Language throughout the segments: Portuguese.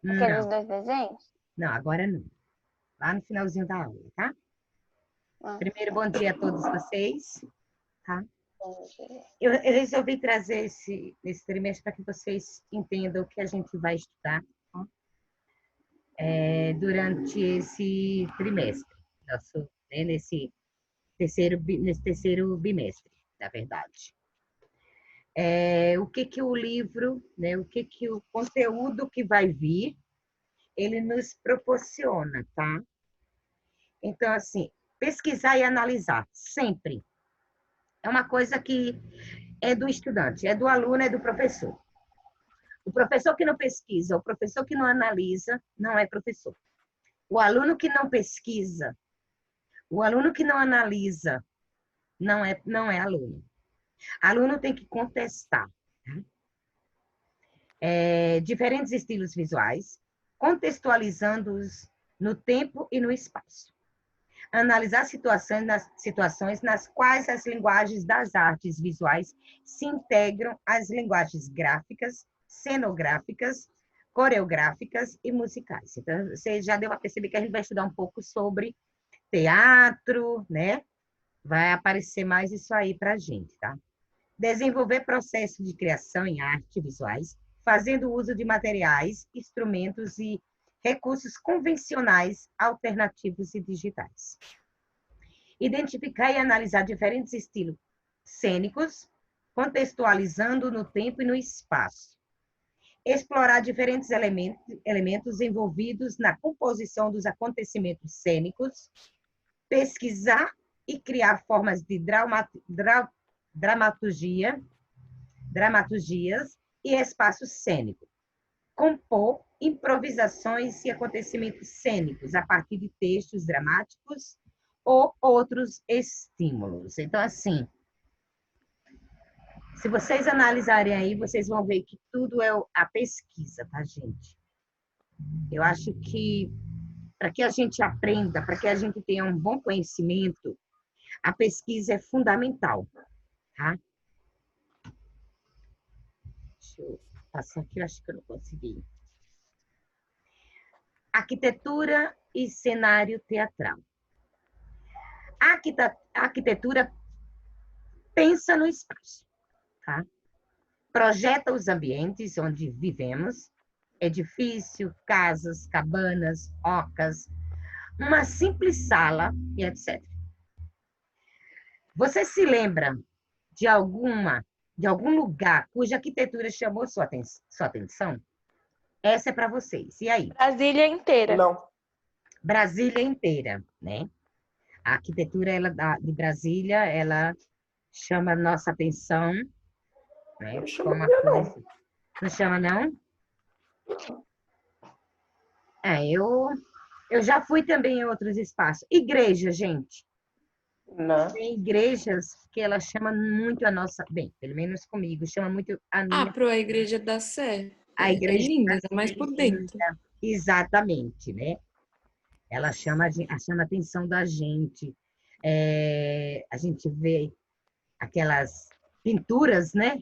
Aqueles Não, dois desenhos? não, agora não. Lá no finalzinho da aula, tá? Primeiro, bom dia a todos vocês, tá? Eu resolvi trazer esse trimestre para que vocês entendam o que a gente vai estudar, tá? Durante esse trimestre, nosso, né, nesse terceiro bimestre, na verdade. O que o livro, né, o que o conteúdo que vai vir, ele nos proporciona, tá? Então, assim, pesquisar e analisar, sempre. É uma coisa que é do estudante, é do aluno, é do professor. O professor que não pesquisa, o professor que não analisa, não é professor. O aluno que não pesquisa, o aluno que não analisa, não é aluno. Aluno tem que contestar. Tá? Diferentes estilos visuais, contextualizando-os no tempo e no espaço. Analisar situações nas quais as linguagens das artes visuais se integram às linguagens gráficas, cenográficas, coreográficas e musicais. Então, você já deu a perceber que a gente vai estudar um pouco sobre teatro, né? Vai aparecer mais isso aí para a gente, tá? Desenvolver processos de criação em arte visuais, fazendo uso de materiais, instrumentos e recursos convencionais, alternativos e digitais. Identificar e analisar diferentes estilos cênicos, contextualizando no tempo e no espaço. Explorar diferentes elementos envolvidos na composição dos acontecimentos cênicos, pesquisar e criar formas de dramaturgias e espaço cênico. Compor improvisações e acontecimentos cênicos a partir de textos dramáticos ou outros estímulos. Então, assim, se vocês analisarem aí, vocês vão ver que tudo é a pesquisa, tá, gente? Eu acho que para que a gente aprenda, para que a gente tenha um bom conhecimento, a pesquisa é fundamental, tá? Deixa eu passar aqui, eu acho que eu não consegui. Arquitetura e cenário teatral. A arquitetura pensa no espaço, tá? Projeta os ambientes onde vivemos, edifício, casas, cabanas, ocas, uma simples sala e etc. Você se lembra de algum lugar cuja arquitetura chamou sua atenção? Essa é para vocês. E aí? Brasília inteira. Não. Brasília inteira, né? A arquitetura de Brasília, ela chama nossa atenção, né? Não chama não. Não chama, não? Eu já fui também em outros espaços. Igreja, gente. Não. Tem igrejas que ela chama muito a nossa... Bem, pelo menos comigo, chama muito a minha... A Igreja da Sé. A É igreja linda, ainda mais por dentro. exatamente, né? Ela chama a atenção da gente. A gente vê aquelas pinturas, né?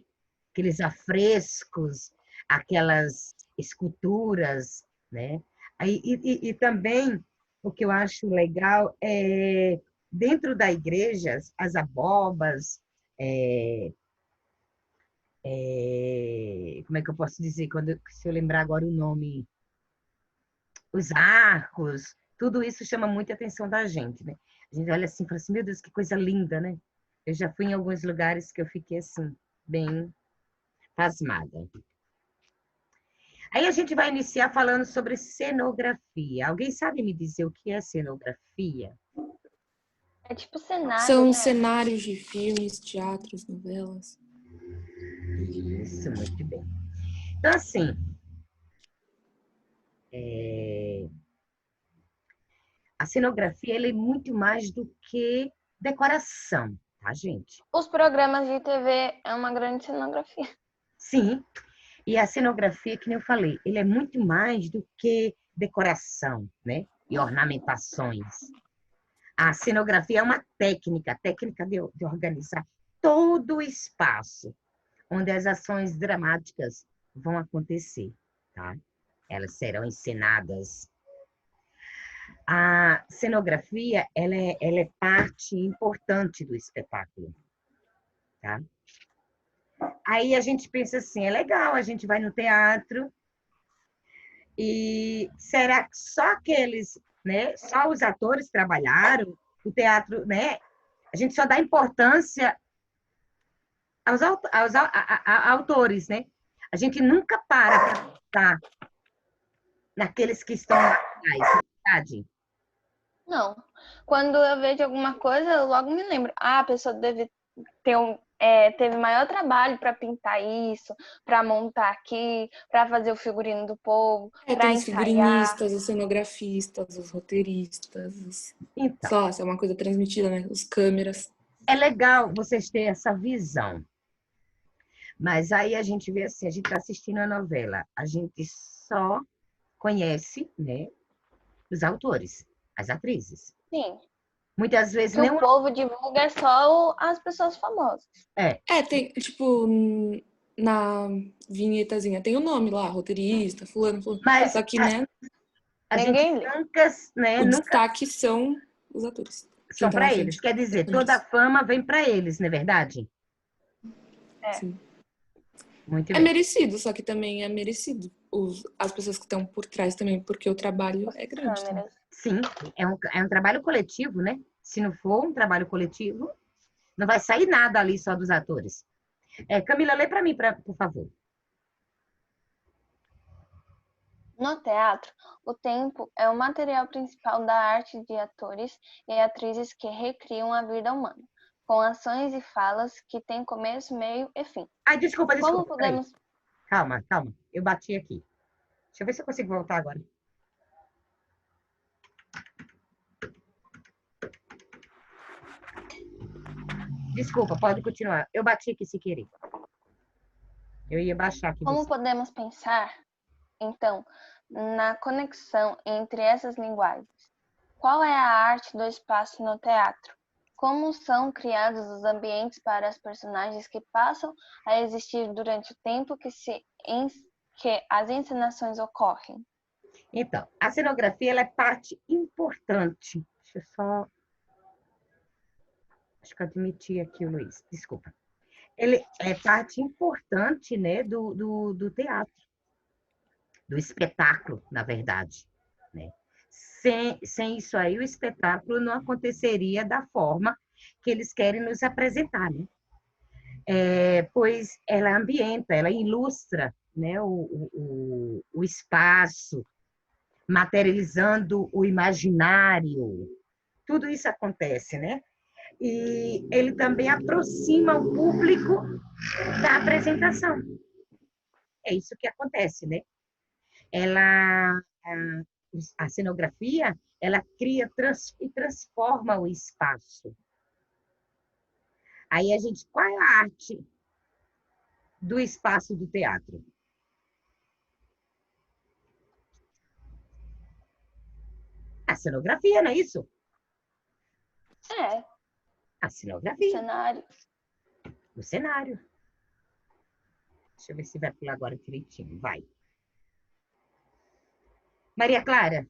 Aqueles afrescos, aquelas esculturas, né? E também o que eu acho legal é dentro da igreja as abobas, como é que eu posso dizer se eu lembrar agora o nome, os arcos, tudo isso chama muita atenção da gente, né? A gente olha assim e fala assim, meu Deus, que coisa linda, né? Eu já fui em alguns lugares que eu fiquei assim, bem pasmada. Aí a gente vai iniciar falando sobre cenografia. Alguém sabe me dizer o que é cenografia? É tipo cenário, São né? cenários de filmes, teatros, novelas. Isso, muito bem. Então, assim, a cenografia ela é muito mais do que decoração, tá, gente? Os programas de TV é uma grande cenografia. Sim, e a cenografia, que nem eu falei, ele é muito mais do que decoração, né? E ornamentações. A cenografia é uma técnica de organizar todo o espaço onde as ações dramáticas vão acontecer, tá? elas serão encenadas. A cenografia, ela é parte importante do espetáculo, tá? Aí a gente pensa assim, é legal, a gente vai no teatro e será que só aqueles, né? Só os atores trabalharam, o teatro, né? A gente só dá importância aos autores, né? A gente nunca para pensar naqueles que estão lá atrás, não é verdade? Não. Quando eu vejo alguma coisa, eu logo me lembro. Ah, a pessoa deve ter teve maior trabalho para pintar isso, para montar aqui, para fazer o figurino do povo, Tem para os ensaiar. figurinistas, os cenografistas, os roteiristas, Então, sei lá, se é uma coisa transmitida, né? Os câmeras. é legal vocês terem essa visão. Mas aí a gente vê assim, a gente está assistindo a novela, a gente só conhece, né, os autores, as atrizes. Sim. Muitas O vezes que nem o povo divulga é só as pessoas famosas. Tem, tipo, na vinhetazinha, tem o nome lá, roteirista, fulano, fulano. mas Só que, né, a gente Ninguém lê. nunca, né, o nunca destaque são os atores. Quem são tá na para eles. frente. Quer dizer, toda a Câmeras. fama vem para eles, não é verdade? É. Sim. Muito É bem. merecido, só que também é merecido as pessoas que estão por trás também, porque o trabalho é grande. Também. Câmeras. Sim, é um trabalho coletivo, né? Se não for um trabalho coletivo, não vai sair nada ali só dos atores. Camila, lê para mim, por favor. No teatro, o tempo é o material principal da arte de atores e atrizes que recriam a vida humana, com ações e falas que têm começo, meio e fim. Ai, desculpa, Como peraí. podemos... Calma. Eu bati aqui. Deixa eu ver se eu consigo voltar agora. Desculpa, pode continuar. Eu bati aqui sem querer. Eu ia baixar aqui. Como podemos pensar, então, na conexão entre essas linguagens? Qual é a arte do espaço no teatro? Como são criados os ambientes para as personagens que passam a existir durante o tempo que as encenações ocorrem? Então, a cenografia ela é parte importante. Deixa eu só. Acho que eu admiti aqui o Luiz, desculpa. Ele é parte importante, né, do teatro, do espetáculo, na verdade. Né? Sem isso aí, o espetáculo não aconteceria da forma que eles querem nos apresentar. Né? Pois ela ambienta, ela ilustra, né, o espaço, materializando o imaginário. Tudo isso acontece, né? E ele também aproxima o público da apresentação. É isso que acontece, né? A cenografia, ela cria e transforma o espaço. Aí qual é a arte do espaço do teatro? A cenografia, não é isso? A cenografia. Cenário. O cenário. Deixa eu ver se vai pular agora direitinho. Vai. Maria Clara.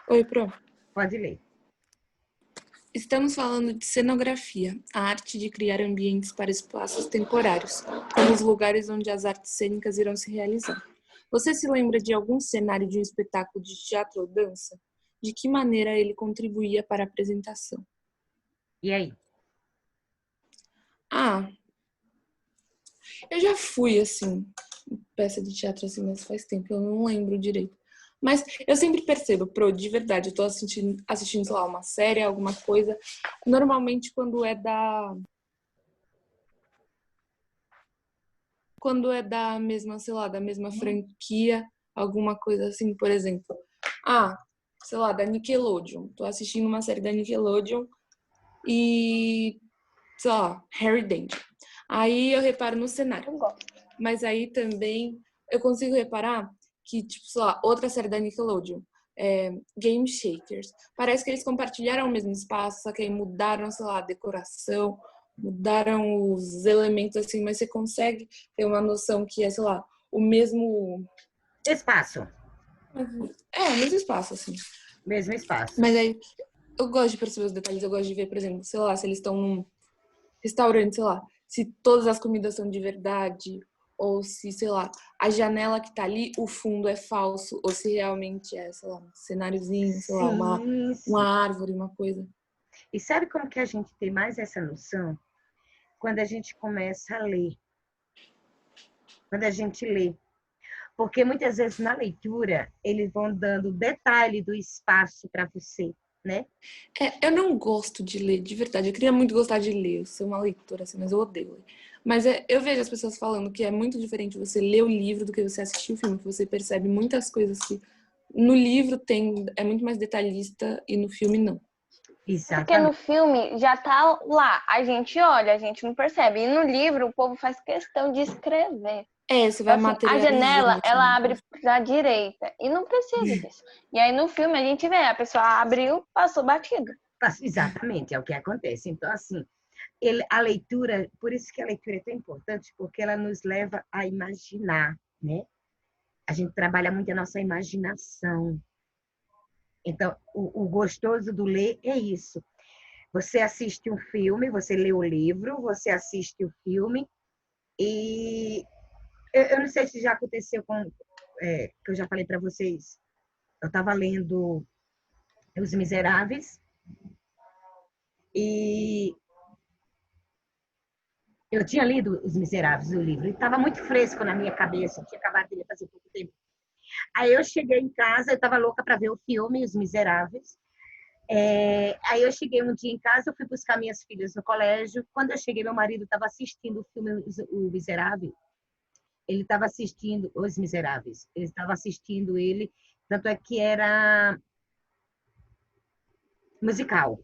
Oi, Pro. Pode ler. Estamos falando de cenografia, a arte de criar ambientes para espaços temporários, como os lugares onde as artes cênicas irão se realizar. Você se lembra de algum cenário de um espetáculo de teatro ou dança? De que maneira ele contribuía para a apresentação? E aí? Eu já fui, assim, peça de teatro assim, mas faz tempo, eu não lembro direito. Mas eu sempre percebo, de verdade, eu tô assistindo, sei lá, uma série, alguma coisa. Normalmente quando é da mesma, sei lá, da mesma franquia, alguma coisa assim, por exemplo. Sei lá, da Nickelodeon. Tô assistindo uma série da Nickelodeon e, sei lá, Harry Danger. Aí eu reparo no cenário. Eu gosto. Mas aí também eu consigo reparar que, tipo, sei lá, outra série da Nickelodeon, Game Shakers. Parece que eles compartilharam o mesmo espaço, só que aí mudaram, sei lá, a decoração, mudaram os elementos, assim, mas você consegue ter uma noção que é, sei lá, o mesmo... Espaço. É, o mesmo espaço, assim. Mesmo espaço. Mas aí, eu gosto de perceber os detalhes, eu gosto de ver, por exemplo, sei lá, se eles estão num restaurante, sei lá, se todas as comidas são de verdade, ou se, sei lá, a janela que tá ali, o fundo é falso, ou se realmente é, sei lá, um cenáriozinho, sei lá, Sim, sim. uma árvore, uma coisa. E sabe como que a gente tem mais essa noção? Quando a gente começa a ler. Quando a gente lê. Porque muitas vezes na leitura, eles vão dando detalhe do espaço para você, né? É, eu não gosto de ler, de verdade. Eu queria muito gostar de ler, eu sou uma leitora, assim, mas eu odeio ler. Mas eu vejo as pessoas falando que é muito diferente você ler o livro do que você assistir o filme, que você percebe muitas coisas que no livro é muito mais detalhista e no filme não. Porque no Exatamente. filme já tá lá, a gente olha, a gente não percebe. E no livro o povo faz questão de escrever. É, você vai Então, assim, a janela, materializando. ela abre pra direita. E não precisa disso. E aí no filme a gente vê, a pessoa abriu, passou batido. Exatamente, é o que acontece. Então, assim, a leitura, por isso que a leitura é tão importante, porque ela nos leva a imaginar, né? A gente trabalha muito a nossa imaginação. Então, o gostoso do ler é isso. Você assiste um filme, você lê o livro, você assiste o filme, e eu não sei se já aconteceu que eu já falei para vocês. Eu estava lendo Os Miseráveis, e eu tinha lido Os Miseráveis, o livro, e estava muito fresco na minha cabeça, eu tinha acabado de ler faz pouco tempo. Aí eu cheguei em casa, eu estava louca para ver o filme Os Miseráveis. Aí eu cheguei um dia em casa, eu fui buscar minhas filhas no colégio. Quando eu cheguei, meu marido estava assistindo o filme O Miserável. Ele estava assistindo Os Miseráveis. Ele estava assistindo ele, tanto é que era musical.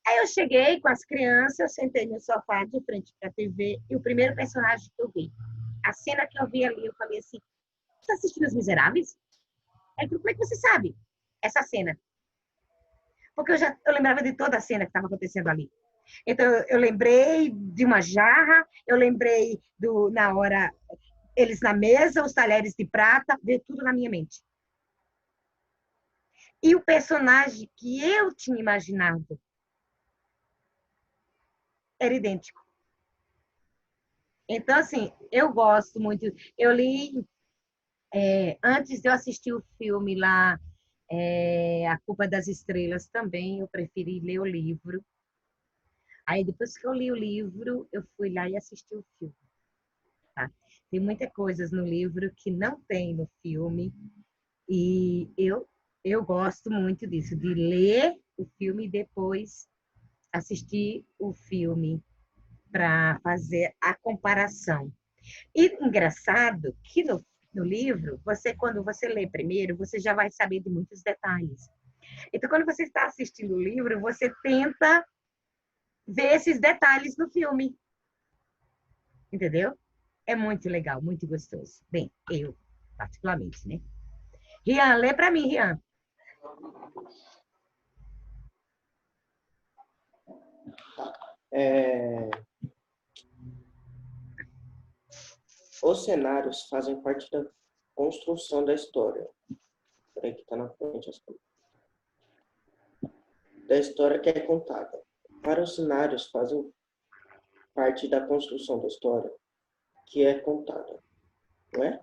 Aí eu cheguei com as crianças, sentei no sofá de frente para a TV e o primeiro personagem que eu vi, a cena que eu vi ali, eu falei assim: você está assistindo Os Miseráveis? Aí ele falou: como é que você sabe essa cena? Porque eu lembrava de toda a cena que estava acontecendo ali. Então, eu lembrei de uma jarra, eu lembrei na hora, eles na mesa, os talheres de prata, veio tudo na minha mente. E o personagem que eu tinha imaginado era idêntico. Então, assim, eu gosto muito. Eu li, antes de eu assistir o filme lá, A Culpa das Estrelas, também eu preferi ler o livro. Aí, depois que eu li o livro, eu fui lá e assisti o filme. Tá? Tem muitas coisas no livro que não tem no filme, e eu gosto muito disso, de ler o filme e depois assistir o filme para fazer a comparação. E engraçado que no livro, quando você lê primeiro, você já vai saber de muitos detalhes. Então, quando você está assistindo o livro, você tenta ver esses detalhes no filme. Entendeu? É muito legal, muito gostoso. Bem, eu, particularmente, né? Rian, lê para mim, Rian. Os cenários fazem parte da construção da história. Peraí que tá na frente as coisas. Da história que é contada. Para os cenários fazem parte da construção da história que é contada. Não é?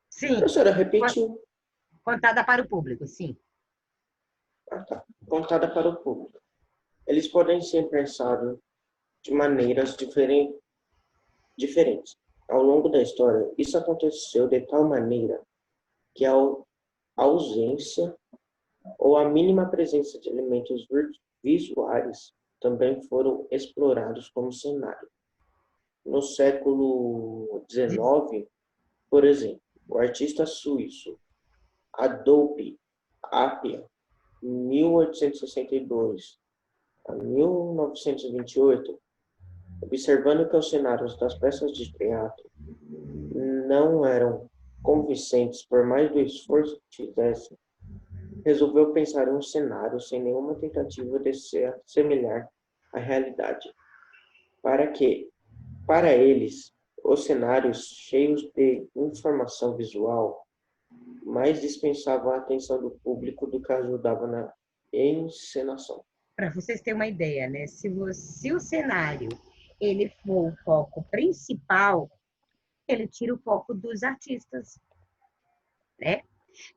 Sim, Professora, repetiu. contada para o público, sim. Ah, tá. Contada para o público. Eles podem ser pensados de maneiras diferentes. Ao longo da história, isso aconteceu de tal maneira que a ausência ou a mínima presença de elementos visuais também foram explorados como cenário. No século XIX, por exemplo, o artista suíço Adolphe Appia, 1862 a 1928, observando que os cenários das peças de teatro não eram convincentes por mais do esforço que fizessem, resolveu pensar em um cenário sem nenhuma tentativa de se assemelhar a realidade, para eles, os cenários cheios de informação visual mais dispensavam a atenção do público do que ajudavam na encenação. Para vocês terem uma ideia, né? Se o cenário ele for o foco principal, ele tira o foco dos artistas, né?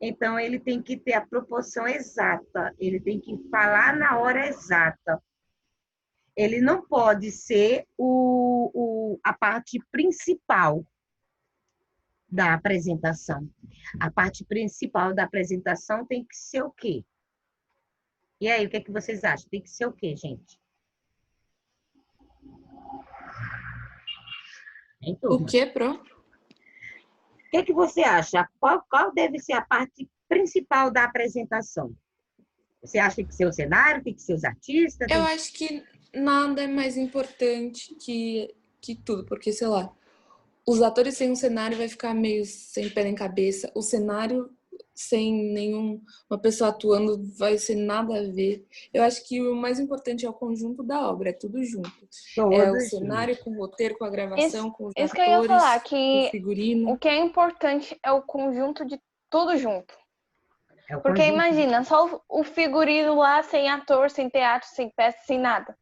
Então, ele tem que ter a proporção exata, ele tem que falar na hora exata. Ele não pode ser a parte principal da apresentação. A parte principal da apresentação tem que ser o quê? E aí, o que é que vocês acham? Tem que ser o quê, gente? O que, Pro? O que é que você acha? Qual deve ser a parte principal da apresentação? Você acha que tem que ser o cenário, tem que ser os artistas? Eu acho que nada é mais importante que tudo, porque, sei lá, os atores sem um cenário vai ficar meio sem pé nem cabeça. O cenário sem uma pessoa atuando vai ser nada a ver. Eu acho que o mais importante é o conjunto da obra, é tudo junto. É o cenário com o roteiro, com a gravação, com os Isso atores, que eu ia falar, o que figurino. o que é importante é o conjunto de tudo junto. É o Porque conjunto. imagina, só o figurino lá, sem ator, sem teatro, sem peça, sem nada.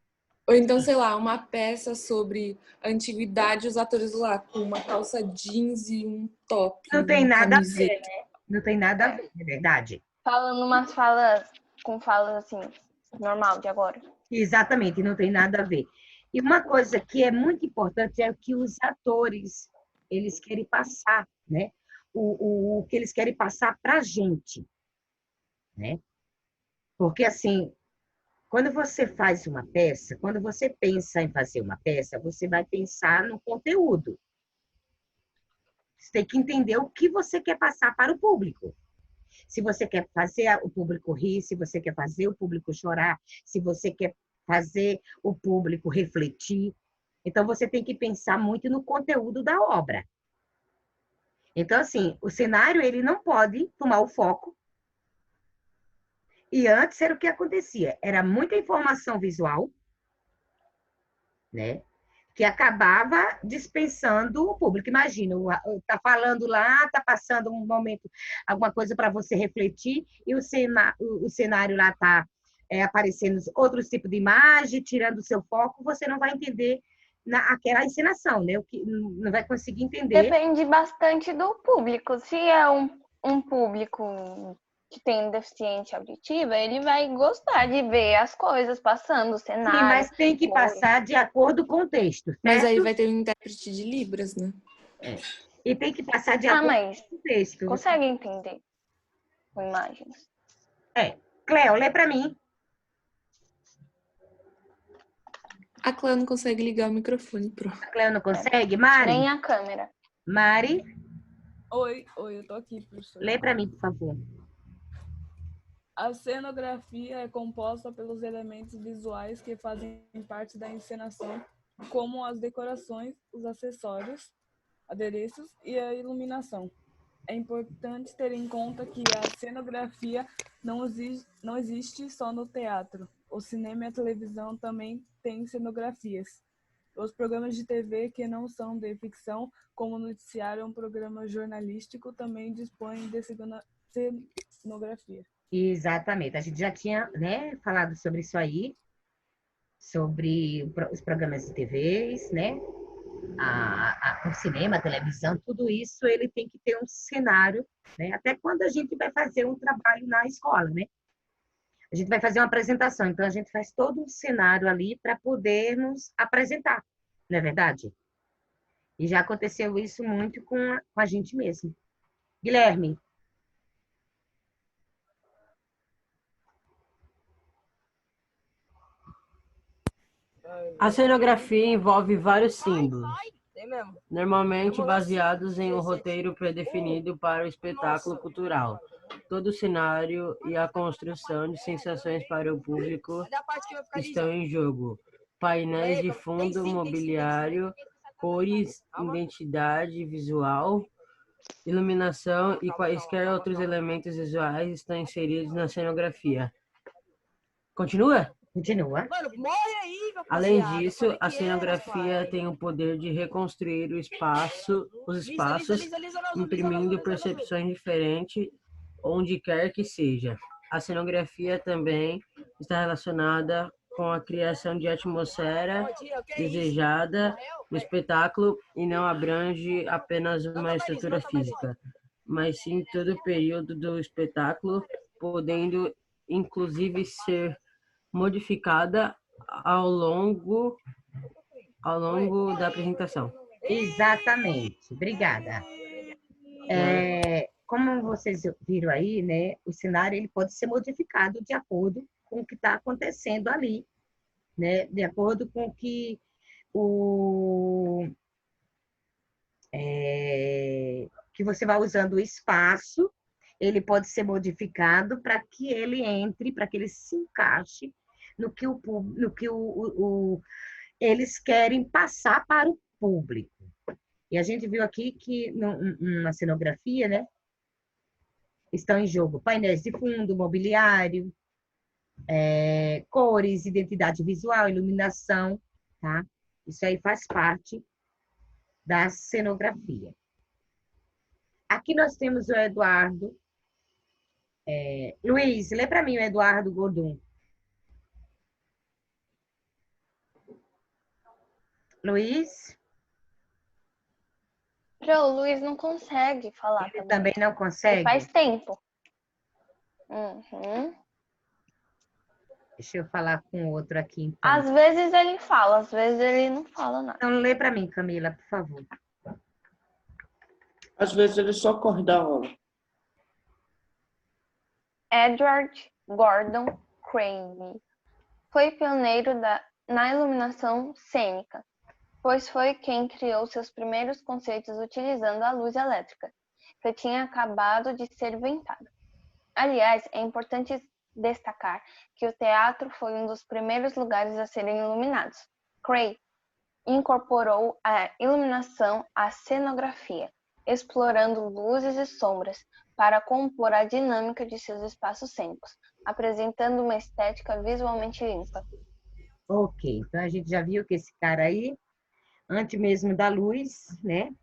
Ou então, sei lá, uma peça sobre a antiguidade, os atores lá com uma calça jeans e um top. Não tem uma nada camiseta. a ver, né? Não tem nada a ver, é verdade. Falando umas falas, com falas assim, normal de agora. Exatamente, não tem nada a ver. E uma coisa que é muito importante é o que os atores, eles querem passar, né? O que eles querem passar para a gente, né? Porque, assim, quando você faz uma peça, quando você pensa em fazer uma peça, você vai pensar no conteúdo. Você tem que entender o que você quer passar para o público. Se você quer fazer o público rir, se você quer fazer o público chorar, se você quer fazer o público refletir. Então, você tem que pensar muito no conteúdo da obra. Então, assim, o cenário, ele não pode tomar o foco. E antes era o que acontecia. Era muita informação visual, né? Que acabava dispensando o público. Imagina, tá falando lá, tá passando um momento, alguma coisa para você refletir, e o cenário lá tá aparecendo outros tipos de imagem, tirando o seu foco, você não vai entender aquela encenação, né? O que não vai conseguir entender. Depende bastante do público. Se é um público que tem deficiência auditiva, ele vai gostar de ver as coisas passando, o cenário. Sim, mas tem que passar de acordo com o texto, certo? Mas aí vai ter um intérprete de Libras, né? E tem que passar de acordo com o texto. Consegue entender com imagens. Cleo, lê para mim. A Cleo não consegue ligar o microfone, Pro. A Cleo não consegue? Mari? Nem a câmera. Mari? Oi, eu tô aqui, professor. Lê para mim, por favor. A cenografia é composta pelos elementos visuais que fazem parte da encenação, como as decorações, os acessórios, adereços e a iluminação. É importante ter em conta que a cenografia não existe só no teatro. O cinema e a televisão também têm cenografias. Os programas de TV que não são de ficção, como o noticiário ou um programa jornalístico, também dispõem de cenografia. Exatamente. A gente já tinha, né, falado sobre isso aí, sobre os programas de TVs, né? O cinema, a televisão, tudo isso ele tem que ter um cenário, né? Até quando a gente vai fazer um trabalho na escola, né? A gente vai fazer uma apresentação, então a gente faz todo um cenário ali para poder nos apresentar, não é verdade? E já aconteceu isso muito com a gente mesmo. Guilherme. A cenografia envolve vários símbolos, normalmente baseados em um roteiro pré-definido para o espetáculo cultural. Todo o cenário e a construção de sensações para o público estão em jogo. Painéis de fundo, mobiliário, cores, identidade visual, iluminação e quaisquer outros elementos visuais estão inseridos na cenografia. Continua? Continua. Mano, morre aí, meu Além parceiro. disso, Como é a que é, cenografia rapaz? tem o poder de reconstruir os espaços, Lisa, não, imprimindo Lisa, percepções diferentes onde quer que seja. A cenografia também está relacionada com a criação de atmosfera desejada no espetáculo e não abrange apenas uma estrutura física, mas sim todo o período do espetáculo, podendo inclusive ser modificada ao longo da apresentação. Exatamente. Obrigada. Como vocês viram aí, né, o cenário ele pode ser modificado de acordo com o que está acontecendo ali, né, de acordo com o que você vai usando o espaço, ele pode ser modificado para que ele entre, para que ele se encaixe no que eles querem passar para o público. E a gente viu aqui que na cenografia, né, estão em jogo painéis de fundo, mobiliário, cores, identidade visual, iluminação, tá? Isso aí faz parte da cenografia. Aqui nós temos o Eduardo. Luiz, lê para mim o Eduardo Godum. Luiz? O Luiz não consegue falar Ele também não Ele consegue? faz tempo. Uhum. Deixa eu falar com outro aqui, então. Às vezes ele fala, às vezes ele não fala nada. Então, lê para mim, Camila, por favor. Às vezes ele só corre da aula. Edward Gordon Craig foi pioneiro na iluminação cênica, pois foi quem criou seus primeiros conceitos utilizando a luz elétrica, que tinha acabado de ser inventada. Aliás, é importante destacar que o teatro foi um dos primeiros lugares a serem iluminados. Craig incorporou a iluminação à cenografia, explorando luzes e sombras para compor a dinâmica de seus espaços cênicos, apresentando uma estética visualmente limpa. Ok, então a gente já viu que esse cara aí, antes mesmo da luz, né?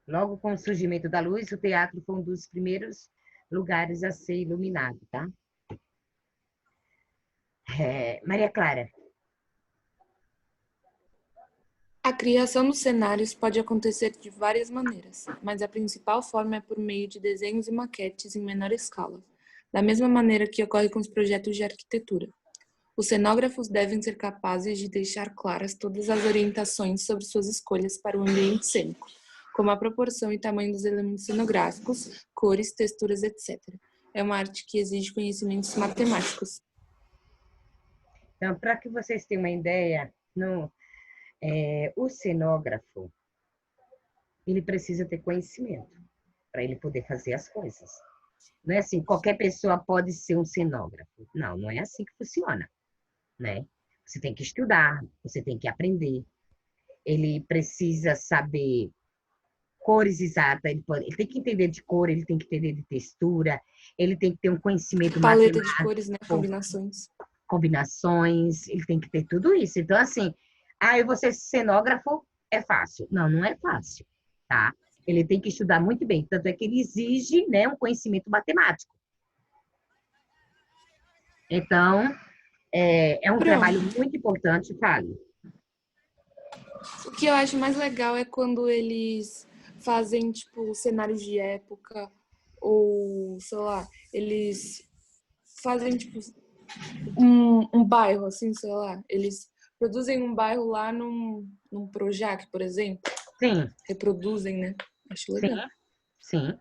Logo com o surgimento da luz, o teatro foi um dos primeiros lugares a ser iluminado, tá? Maria Clara. A criação dos cenários pode acontecer de várias maneiras, mas a principal forma é por meio de desenhos e maquetes em menor escala, da mesma maneira que ocorre com os projetos de arquitetura. Os cenógrafos devem ser capazes de deixar claras todas as orientações sobre suas escolhas para o ambiente cênico, como a proporção e tamanho dos elementos cenográficos, cores, texturas, etc. É uma arte que exige conhecimentos matemáticos. Então, para que vocês tenham uma ideia, o cenógrafo, ele precisa ter conhecimento para ele poder fazer as coisas. Não é assim, qualquer pessoa pode ser um cenógrafo. Não, não é assim que funciona, né? Você tem que estudar, você tem que aprender. Ele precisa saber cores exatas, ele tem que entender de cor, ele tem que entender de textura, ele tem que ter um conhecimento Paleta matemático, de cores, né? combinações, ele tem que ter tudo isso. Então, assim, eu vou ser cenógrafo, é fácil. Não, não é fácil, tá? Ele tem que estudar muito bem, tanto é que ele exige, né, um conhecimento matemático. Então, é um trabalho muito importante, fale. O que eu acho mais legal é quando eles fazem, tipo, cenários de época, ou, sei lá, eles fazem, tipo, um bairro, assim, sei lá. Eles produzem um bairro lá num Projac, por exemplo. Sim. Reproduzem, né? Acho legal. Sim.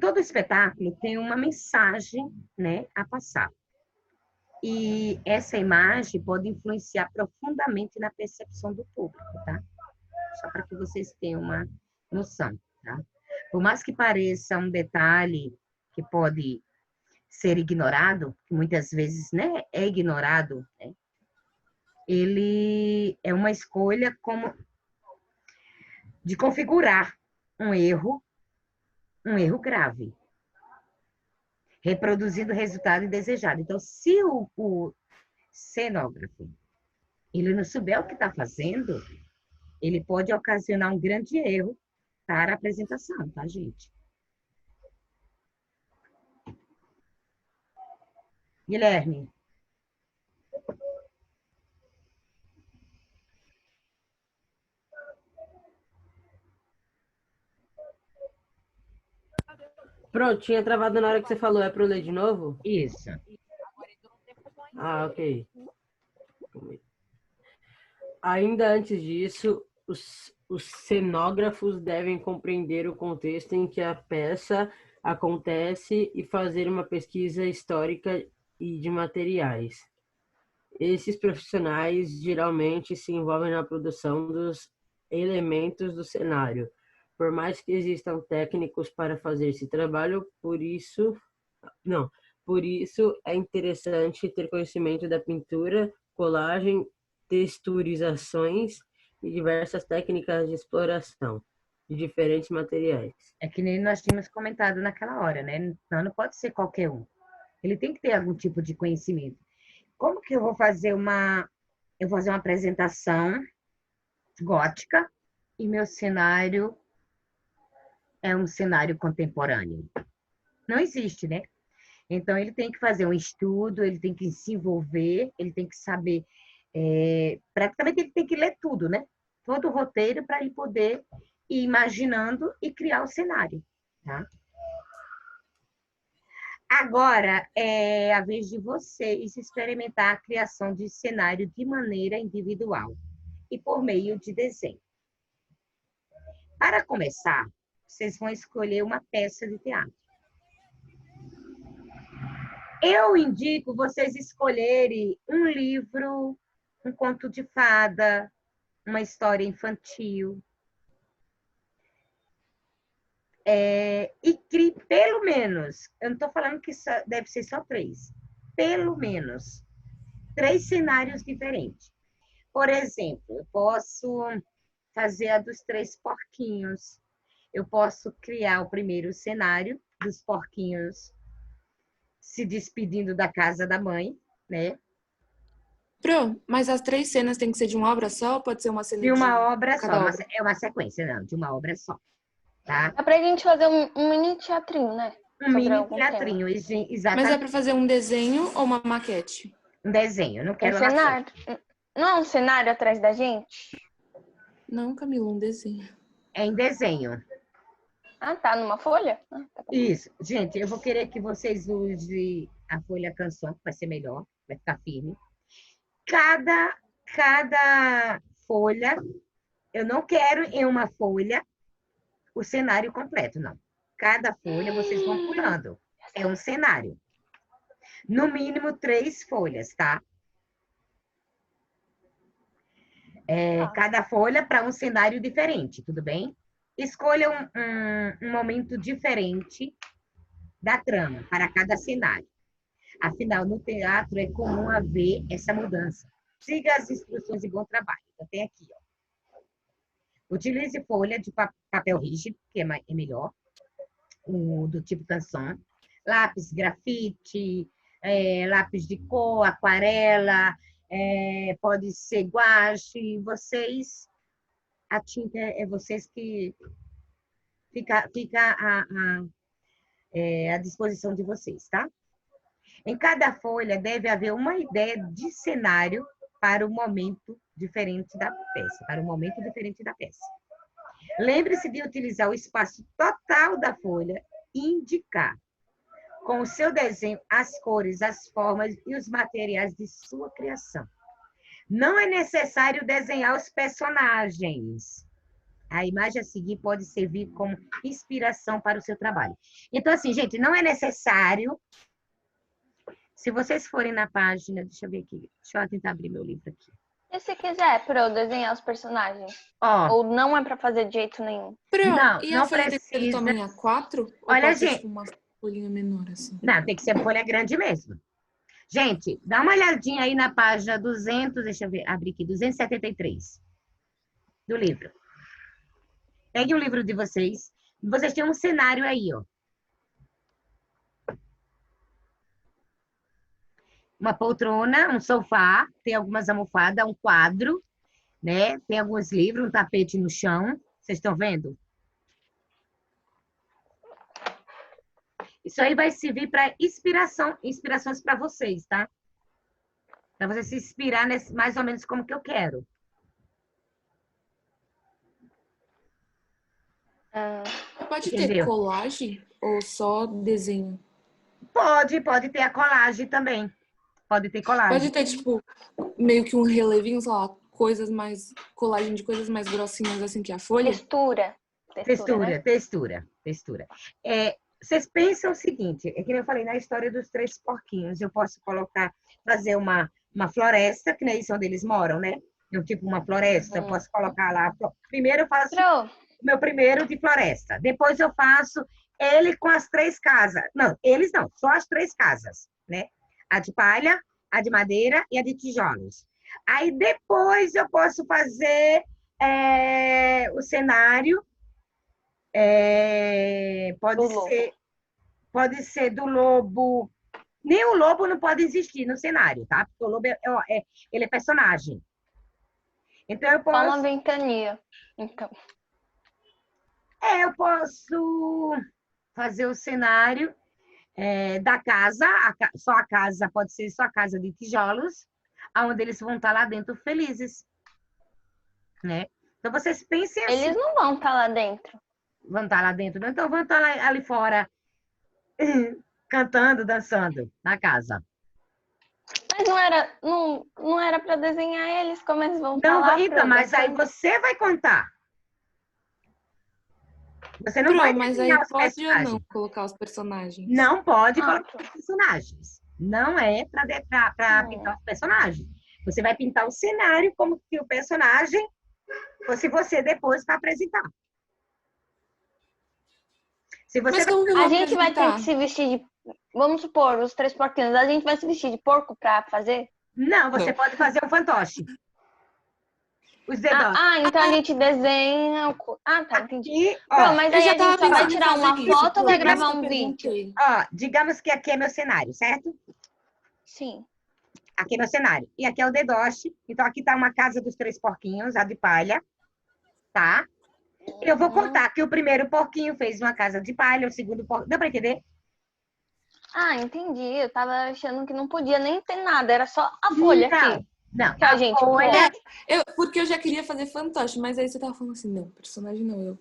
Todo espetáculo tem uma mensagem, né, a passar. E essa imagem pode influenciar profundamente na percepção do público, tá? Só para que vocês tenham uma noção, tá? Por mais que pareça um detalhe que pode ser ignorado, que muitas vezes, né, é ignorado, né? Ele é uma escolha de configurar um erro grave. reproduzindo o resultado indesejado. Então, se o cenógrafo ele não souber o que está fazendo, ele pode ocasionar um grande erro para a apresentação, tá, gente? Guilherme. Pronto, tinha travado na hora que você falou. É para eu ler de novo? Isso. Ah, ok. Ainda antes disso, os cenógrafos devem compreender o contexto em que a peça acontece e fazer uma pesquisa histórica e de materiais. Esses profissionais geralmente se envolvem na produção dos elementos do cenário. Por mais que existam técnicos para fazer esse trabalho, por isso é interessante ter conhecimento da pintura, colagem, texturizações e diversas técnicas de exploração de diferentes materiais. É que nem nós tínhamos comentado naquela hora, né? Não pode ser qualquer um. Ele tem que ter algum tipo de conhecimento. Como que eu vou fazer eu vou fazer uma apresentação gótica e meu cenário é um cenário contemporâneo? Não existe, né? Então, ele tem que fazer um estudo, ele tem que se envolver, ele tem que saber. Praticamente, ele tem que ler tudo, né? Todo o roteiro para ele poder ir imaginando e criar o cenário. Tá? Agora, é a vez de vocês experimentar a criação de cenário de maneira individual e por meio de desenho. Para começar, vocês vão escolher uma peça de teatro. Eu indico vocês escolherem um livro, um conto de fada, uma história infantil. E crie pelo menos, eu não estou falando que deve ser só 3, pelo menos 3 cenários diferentes. Por exemplo, eu posso fazer a dos 3 porquinhos. Eu posso criar o primeiro cenário dos porquinhos se despedindo da casa da mãe, né? Pro, mas as 3 cenas têm que ser de uma obra só ou pode ser uma cena de uma obra cada só. obra? É uma sequência, não, de uma obra só. Tá? Dá pra gente fazer um mini teatrinho, né? Um mini teatrinho, exatamente. Mas é para fazer um desenho ou uma maquete? Um desenho, não quero cenário. Não é um cenário atrás da gente? Não, Camila, um desenho. É em desenho. Ah, tá, numa folha? Ah, tá bom. Isso. Gente, eu vou querer que vocês usem a folha canção, que vai ser melhor, vai ficar firme. Cada folha, eu não quero em uma folha o cenário completo, não. Cada folha vocês vão pulando. É um cenário. No mínimo 3 folhas, tá? Cada folha para um cenário diferente, tudo bem? Escolha um momento diferente da trama para cada cenário. Afinal, no teatro é comum haver essa mudança. Siga as instruções e bom trabalho. Então, tem aqui, ó. Utilize folha de papel rígido, que é melhor, do tipo canção. Lápis, grafite, lápis de cor, aquarela, pode ser guache. Vocês, a tinta é vocês que fica à disposição de vocês, tá? Em cada folha deve haver uma ideia de cenário para o momento diferente da peça. Lembre-se de utilizar o espaço total da folha e indicar com o seu desenho as cores, as formas e os materiais de sua criação. Não é necessário desenhar os personagens. A imagem a seguir pode servir como inspiração para o seu trabalho. Então, assim, gente, não é necessário. Se vocês forem na página, deixa eu ver aqui, deixa eu tentar abrir meu livro aqui. E se quiser, para eu desenhar os personagens? Ou não é para fazer de jeito nenhum? E a folha tem que ser do tamanho A4? Olha, pode gente. ser tipo uma folhinha menor, assim? Não, tem que ser folha grande mesmo. Gente, dá uma olhadinha aí na página 200, deixa eu ver, abrir aqui, 273 do livro. Pegue o livro de vocês. Vocês têm um cenário aí, ó. uma poltrona, um sofá, tem algumas almofadas, um quadro, né? Tem alguns livros, um tapete no chão. Vocês estão vendo? Isso aí vai servir para inspirações para vocês, tá? Para você se inspirar nesse, mais ou menos como que eu quero. Pode ter Entendeu? colagem ou só desenho? Pode ter a colagem também. Pode ter colagem. Pode ter, tipo, meio que um relevinho, sei lá, coisas mais. Colagem de coisas mais grossinhas assim que a folha. Textura. Né? Textura. Vocês pensam o seguinte, é que nem eu falei na história dos três porquinhos, eu posso fazer uma floresta, que não é isso onde eles moram, né? Tipo uma floresta, eu posso colocar lá. Primeiro eu faço o meu primeiro de floresta, depois eu faço ele com as 3 casas. Não, eles não, só as 3 casas, né? A de palha, a de madeira e a de tijolos. Aí depois eu posso fazer o cenário. Pode ser do lobo. Nem o lobo não pode existir no cenário, tá? Porque o lobo ele é personagem. Então eu posso. Só uma ventania. Então. Eu posso fazer o cenário da casa. Só a casa pode ser só a casa de tijolos, onde eles vão estar lá dentro felizes, né? Então vocês pensem assim. Eles não vão estar lá dentro. Vão estar lá dentro, não? Então vão estar ali fora cantando, dançando na casa. Mas não era para desenhar eles, como eles vão estar lá. Então, mas aí você vai contar. Você não vai mas aí pode ou não colocar os personagens? Não pode colocar os personagens. Não é para pintar os personagens. Você vai pintar o cenário como que o personagem fosse você depois para apresentar. Se você a gente vai ter que se vestir de... Vamos supor, os 3 porquinhos. A gente vai se vestir de porco para fazer? Não, você pode fazer um fantoche. Os dedos. Então a gente desenha... tá, entendi. Aqui, mas aí a gente só vai tirar uma foto ou vai gravar um vídeo? Digamos que aqui é meu cenário, certo? Sim. Aqui é meu cenário. E aqui é o dedoche. Então, aqui tá uma casa dos 3 porquinhos, a de palha. Tá? Eu vou contar que o primeiro porquinho fez uma casa de palha, o segundo porquinho... Deu para entender? Entendi. Eu tava achando que não podia nem ter nada. Era só a folha aqui. Não, que a gente folha... Porque eu já queria fazer fantoche, mas aí você tava falando assim, não, personagem não.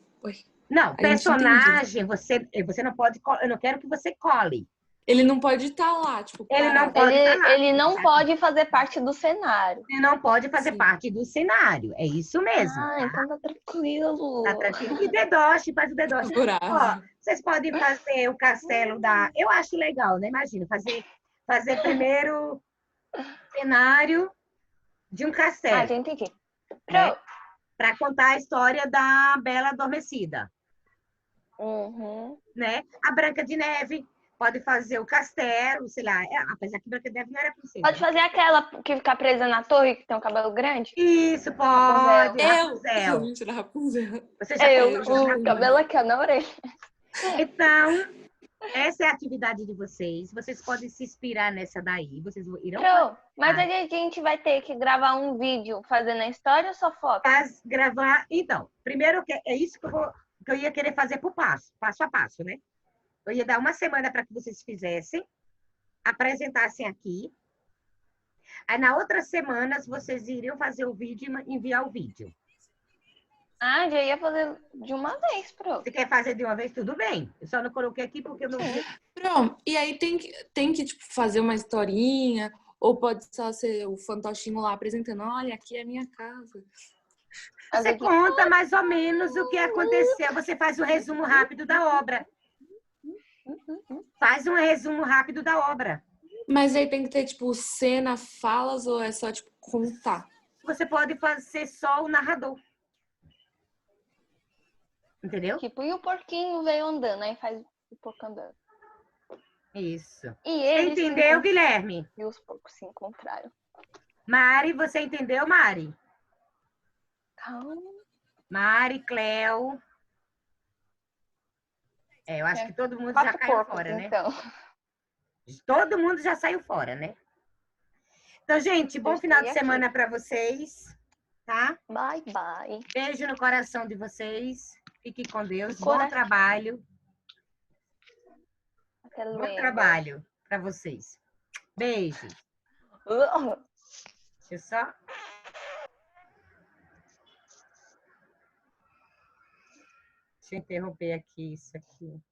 Não, personagem, você não pode... Eu não quero que você cole. Ele não pode estar lá, tipo... Ele não pode fazer parte do cenário. Ele não pode fazer parte do cenário. É isso mesmo. Tá? Então tá tranquilo. Tá tranquilo. E dedoche, faz o dedoche. Vocês podem fazer o castelo da... Eu acho legal, né? Imagina, fazer primeiro cenário de um castelo. Já entendi. Né? Para contar a história da Bela Adormecida. Né? A Branca de Neve. Pode fazer o castelo, sei lá. Apesar que Branca de Neve não era princesa. Pode fazer aquela que fica presa na torre, que tem um cabelo grande? Isso, pode. Rapunzel. Mentira, Rapunzel. Você já o cabelo aqui, ó, na orelha. Então, essa é a atividade de vocês. Vocês podem se inspirar nessa daí. Vocês irão... Mas a gente vai ter que gravar um vídeo fazendo a história ou só foto? Gravar... Então, primeiro, é isso que eu ia querer fazer passo a passo, né? Eu ia dar uma semana para que vocês fizessem, apresentassem aqui. Aí, na outra semana, vocês iriam fazer o vídeo e enviar o vídeo. Já ia fazer de uma vez, Você quer fazer de uma vez? Tudo bem. Eu só não coloquei aqui porque eu não... Pronto. E aí tem que tipo, fazer uma historinha, ou pode só ser o fantochinho lá apresentando, olha, aqui é a minha casa. Você conta mais ou menos o que aconteceu. Você faz um resumo rápido da obra. Faz um resumo rápido da obra. Mas aí tem que ter, tipo, cena, falas, ou é só, tipo, contar? Você pode fazer só o narrador. Entendeu? Tipo, e o porquinho veio andando, aí faz o porco andando. Isso. E ele entendeu, Guilherme? E os porcos se encontraram. Mari, você entendeu, Mari? Calma. Mari, Cleo... eu acho que todo mundo já caiu fora, né? Então. Todo mundo já saiu fora, né? Então, gente, bom Eu final de estarei aqui. semana para vocês, tá? Bye, bye. Beijo no coração de vocês. Fique com Deus. Bom Cora- trabalho. Aquela Bom lenda. trabalho para vocês. Beijo. Deixa eu só. Deixa eu interromper aqui isso aqui.